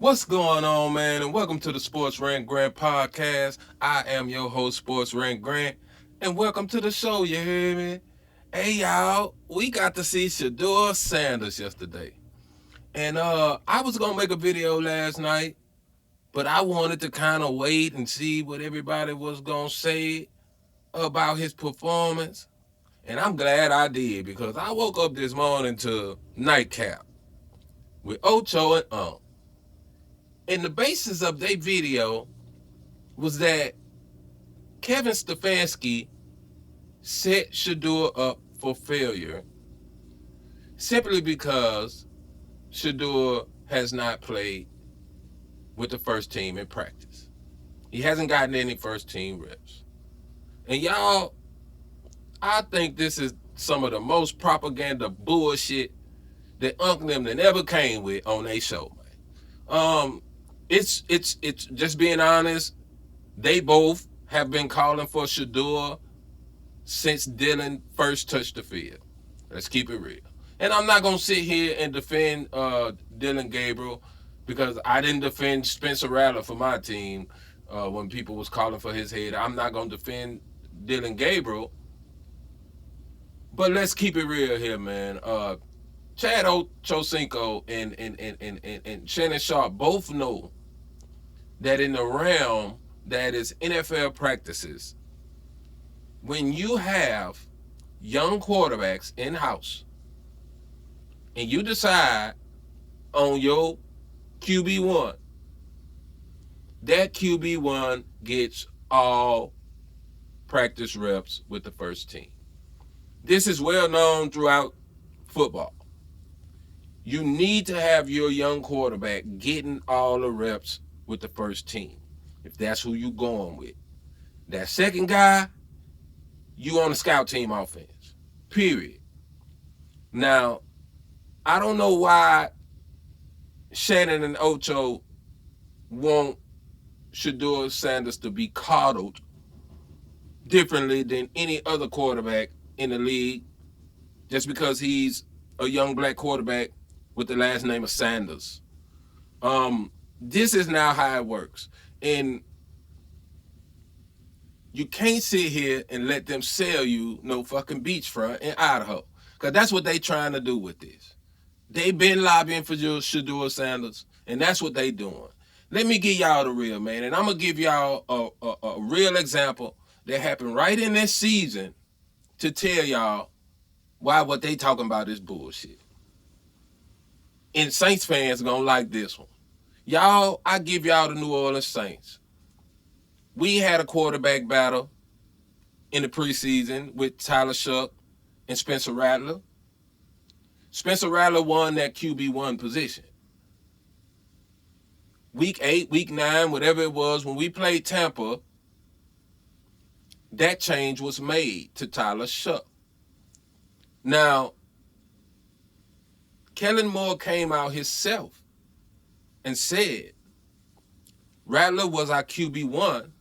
What's going on, man? And welcome to the Sports Rant Grant podcast. I am your host, Sports Rant Grant, and welcome to the show. You hear me? Hey, y'all, we got to see Shedeur Sanders yesterday, and I was gonna make a video last night, but I wanted to kind of wait and see what everybody was gonna say about his performance, and I'm glad I did because I woke up this morning to nightcap with Ocho and and the basis of their video was that Kevin Stefanski set Shedeur up for failure simply because Shedeur has not played with the first team in practice. He hasn't gotten any first team reps. And y'all, I think this is some of the most propaganda bullshit that Unc them that ever came with on their show, man. It's just being honest. They both have been calling for Shedeur since Dylan first touched the field. Let's keep it real. And I'm not gonna sit here and defend Dylan Gabriel because I didn't defend Spencer Rattler for my team when people was calling for his head. I'm not gonna defend Dylan Gabriel. But let's keep it real here, man. Chad Ochocinco and Shannon Sharp both know that in the realm that is NFL practices, when you have young quarterbacks in house and you decide on your QB1, that QB1 gets all practice reps with the first team. This is well known throughout football. You need to have your young quarterback getting all the reps with the first team, if that's who you going with. That second guy, you on the scout team offense, period. Now, I don't know why Shannon and Ocho want Shedeur Sanders to be coddled differently than any other quarterback in the league just because he's a young black quarterback with the last name of Sanders. This is now how it works. And you can't sit here and let them sell you no fucking beachfront in Idaho. Because that's what they trying to do with this. They been lobbying for Shedeur Sanders, and that's what they doing. Let me give y'all the real, man. And I'm going to give y'all a real example that happened right in this season to tell y'all why what they talking about is bullshit. And Saints fans going to like this one. Y'all, I give y'all the New Orleans Saints. We had a quarterback battle in the preseason with Tyler Shough and Spencer Rattler. Spencer Rattler won that QB1 position. Week 8, week 9, whatever it was, when we played Tampa, that change was made to Tyler Shough. Now, Kellen Moore came out himself and said Rattler was our QB1,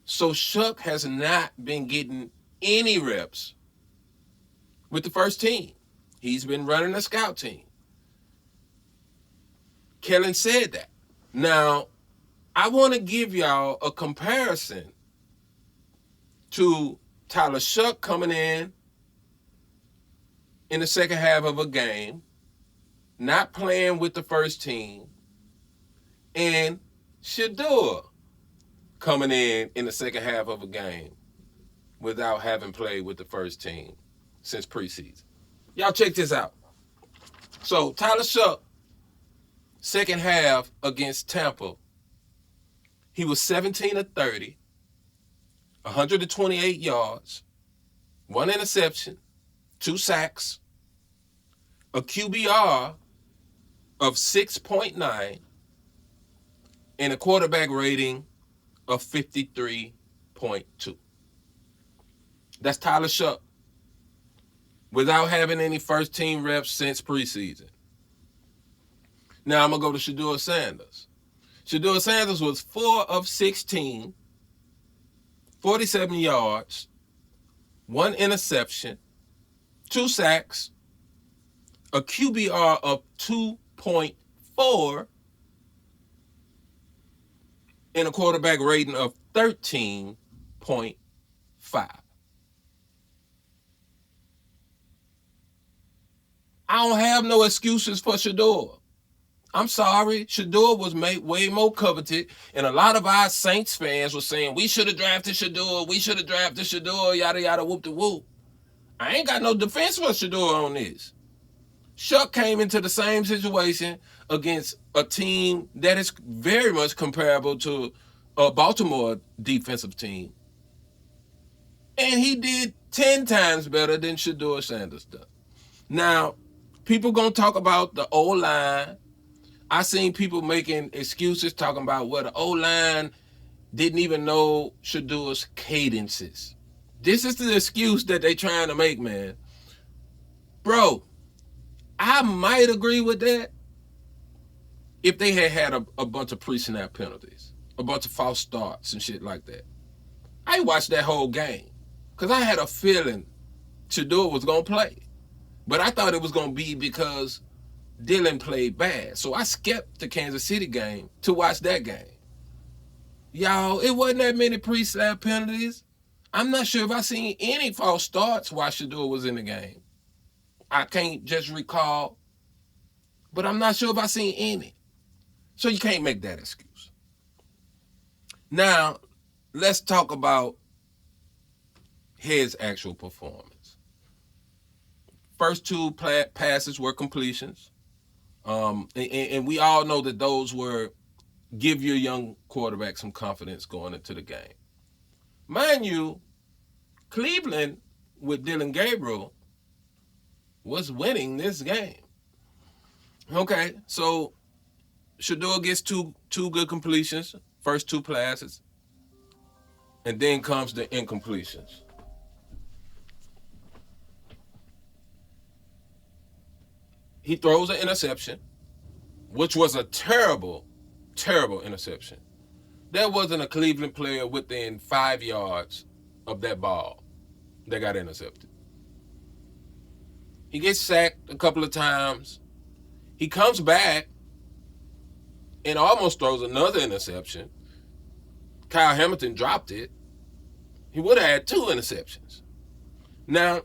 so Shough has not been getting any reps with the first team. He's been running a scout team. Kellen said that. Now, I want to give y'all a comparison to Tyler Shough coming in the second half of a game, not playing with the first team, and Shedeur coming in the second half of a game without having played with the first team since preseason. Y'all check this out. So Tyler Shough, second half against Tampa, he was 17 of 30, 128 yards, 1 interception, 2 sacks, a QBR of 6.9, and a quarterback rating of 53.2. That's Tyler Shough without having any first team reps since preseason. Now I'm going to go to Shedeur Sanders. Shedeur Sanders was 4 of 16, 47 yards, 1 interception, 2 sacks, a QBR of 2.4, and a quarterback rating of 13.5. I don't have no excuses for Shedeur. I'm sorry, Shedeur was made way more coveted, and a lot of our Saints fans were saying we should have drafted Shedeur, yada yada, whoop de whoop. I ain't got no defense for Shedeur on this. Shough came into the same situation against a team that is very much comparable to a Baltimore defensive team, and he did 10 times better than Shedeur Sanders does. Now, people gonna talk about the O-line. I seen people making excuses talking about the O-line didn't even know Shedeur's cadences. This is the excuse that they trying to make, man. Bro, I might agree with that if they had a bunch of pre-snap penalties, a bunch of false starts and shit like that. I watched that whole game because I had a feeling Shedeur was going to play. But I thought it was going to be because Dillon played bad. So I skipped the Kansas City game to watch that game. Y'all, it wasn't that many pre-snap penalties. I'm not sure if I seen any false starts while Shedeur was in the game. I can't just recall, but I'm not sure if I seen any. So you can't make that excuse. Now, let's talk about his actual performance. First two passes were completions. And we all know that those were give your young quarterback some confidence going into the game. Mind you, Cleveland with Dillon Gabriel was winning this game. Okay, so Shedeur gets two good completions, first two passes, and then comes the incompletions. He throws an interception, which was a terrible, terrible interception. There wasn't a Cleveland player within 5 yards of that ball that got intercepted. He gets sacked a couple of times. He comes back and almost throws another interception. Kyle Hamilton dropped it. He would have had 2 interceptions. Now,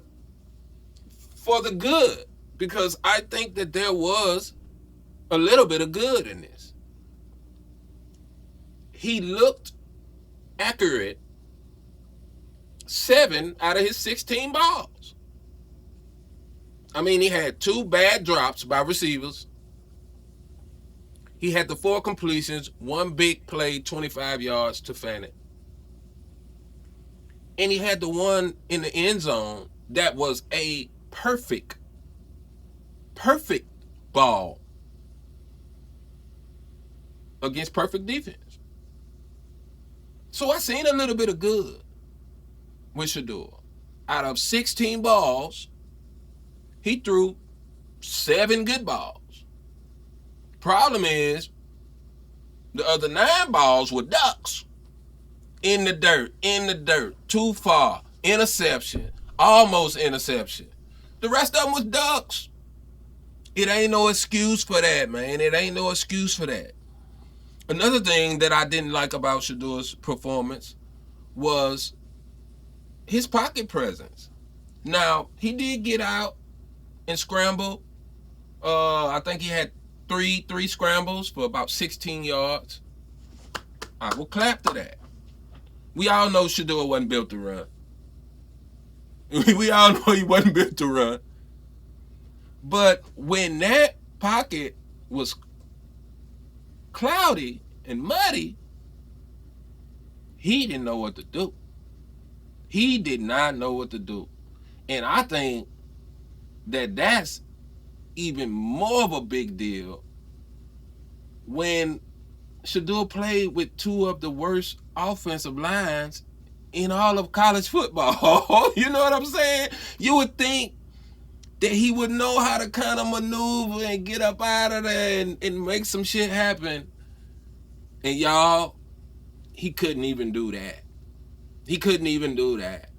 for the good, because I think that there was a little bit of good in this. He looked accurate 7 out of his 16 balls. I mean, he had 2 bad drops by receivers. He had the 4 completions, 1 big play, 25 yards to Fannin. And he had the one in the end zone that was a perfect ball against perfect defense. So I seen a little bit of good with Shedeur. Out of 16 balls, he threw 7 good balls. Problem is, the other 9 balls were ducks. In the dirt, too far, interception, almost interception. The rest of them was ducks. It ain't no excuse for that, man. It ain't no excuse for that. Another thing that I didn't like about Shedeur's performance was his pocket presence. Now, he did get out and scramble. I think he had three scrambles for about 16 yards. I will clap to that. We all know Shedeur wasn't built to run. We all know he wasn't built to run. But when that pocket was cloudy and muddy, he didn't know what to do. He did not know what to do. And I think that that's even more of a big deal when Shedeur played with 2 of the worst offensive lines in all of college football. You know what I'm saying? You would think that he would know how to kind of maneuver and get up out of there and make some shit happen. And y'all, he couldn't even do that. He couldn't even do that.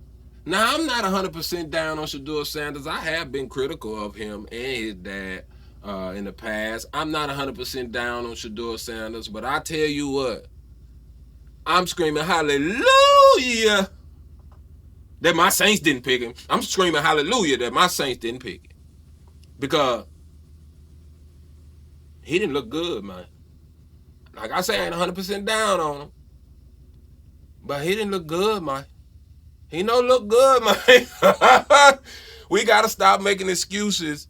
Now, I'm not 100% down on Shedeur Sanders. I have been critical of him and his dad in the past. I'm not 100% down on Shedeur Sanders, but I tell you what, I'm screaming hallelujah that my Saints didn't pick him. I'm screaming hallelujah that my Saints didn't pick him. Because he didn't look good, man. Like I say, I ain't 100% down on him. But he didn't look good, man. He don't look good, man. We got to stop making excuses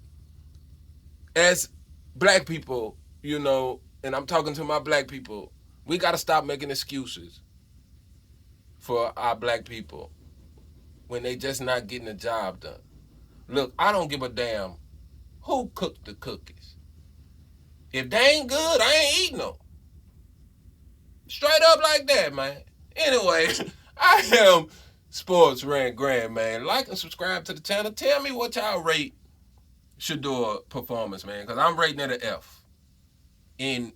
as black people, and I'm talking to my black people. We got to stop making excuses for our black people when they just not getting the job done. Look, I don't give a damn who cooked the cookies. If they ain't good, I ain't eating them. Straight up like that, man. Anyway, I am Sports Rant Grand, man. Like and subscribe to the channel. Tell me what y'all rate Shedeur performance, man, because I'm rating it an F. And,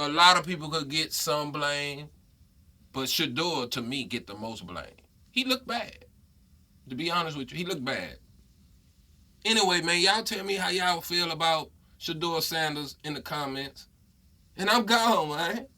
a lot of people could get some blame, but Shedeur, to me, get the most blame. He looked bad. To be honest with you, he looked bad. Anyway, man, y'all tell me how y'all feel about Shedeur Sanders in the comments. And I'm gone, man.